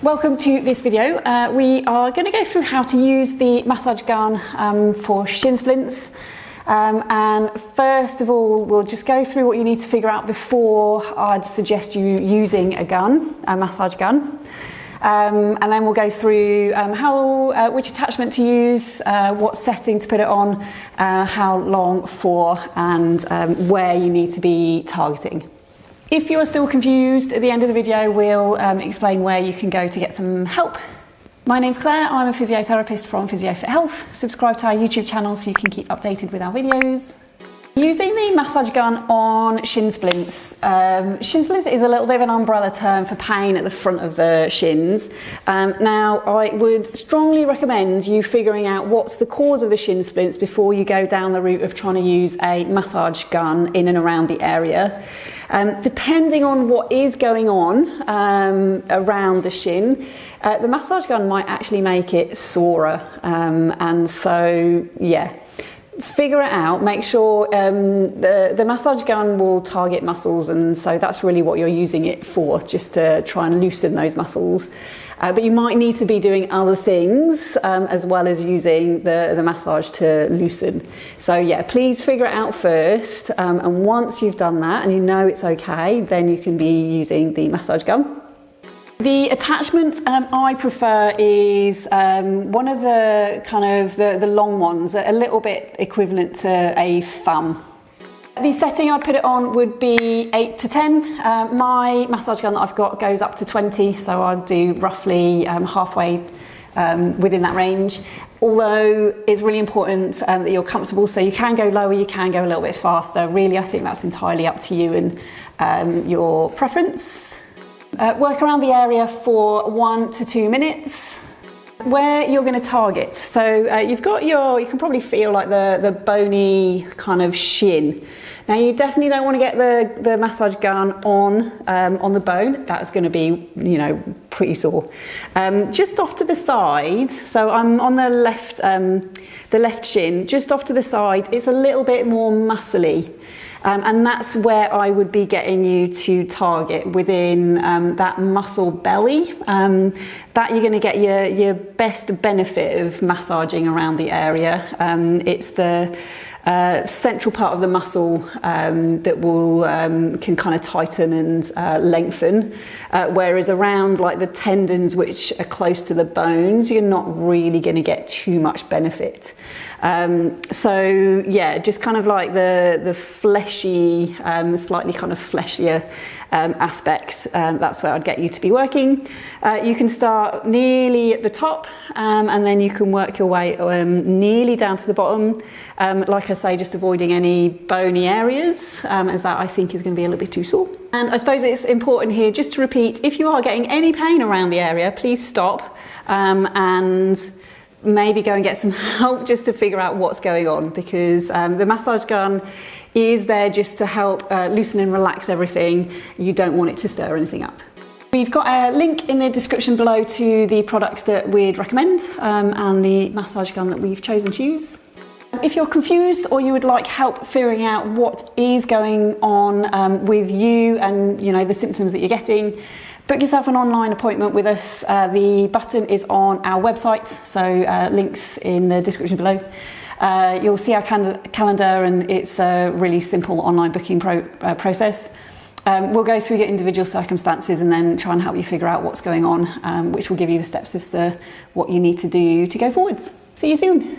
Welcome to this video. We are going to go through how to use the massage gun for shin splints. And first of all, we'll just go through what you need to figure out before I'd suggest you using a massage gun. And then we'll go through which attachment to use, what setting to put it on, how long for, and where you need to be targeting. If you're still confused, at the end of the video we'll explain where you can go to get some help. My name's Claire, I'm a physiotherapist from PhysioFit Health. Subscribe to our YouTube channel so you can keep updated with our videos. Using the massage gun on shin splints. Shin splints is a little bit of an umbrella term for pain at the front of the shins. Now, I would strongly recommend you figuring out what's the cause of the shin splints before you go down the route of trying to use a massage gun in and around the area. Depending on what is going on around the shin, the massage gun might actually make it sorer. And so, yeah. Figure it out, make sure the massage gun will target muscles, and so that's really what you're using it for, just to try and loosen those muscles. But you might need to be doing other things as well as using the massage to loosen. So yeah, please figure it out first, and once you've done that and you know it's okay, then you can be using the massage gun. The attachment I prefer is one of the the long ones, a little bit equivalent to a thumb. The setting I'd put it on would be 8 to 10. My massage gun that I've got goes up to 20, so I'll do roughly halfway within that range. Although it's really important that you're comfortable, so you can go lower, you can go a little bit faster. Really, I think that's entirely up to you and your preference. Work around the area for 1 to 2 minutes. Where you're going to target. So you've got you can probably feel like the bony kind of shin. Now you definitely don't want to get the massage gun on the bone. That's going to be, pretty sore. Just off to the side, so I'm on the left shin, just off to the side, it's a little bit more muscly. And that's where I would be getting you to target, within that muscle belly. That you're going to get your best benefit of massaging around the area. It's the central part of the muscle that will can kind of tighten and lengthen, whereas around like the tendons which are close to the bones, you're not really going to get too much benefit. So yeah, just kind of like the fleshy, slightly kind of fleshier aspect, that's where I'd get you to be working. You can start nearly at the top, and then you can work your way nearly down to the bottom. Like I say, just avoiding any bony areas, as that I think is going to be a little bit too sore. And I suppose it's important here just to repeat, if you are getting any pain around the area, please stop and maybe go and get some help just to figure out what's going on, because the massage gun is there just to help loosen and relax everything. You don't want it to stir anything up. We've got a link in the description below to the products that we'd recommend and the massage gun that we've chosen to use. If you're confused or you would like help figuring out what is going on with you and the symptoms that you're getting, book yourself an online appointment with us. The button is on our website, so links in the description below. You'll see our calendar, and it's a really simple online booking process. We'll go through your individual circumstances and then try and help you figure out what's going on, which will give you the steps as to what you need to do to go forwards. See you soon.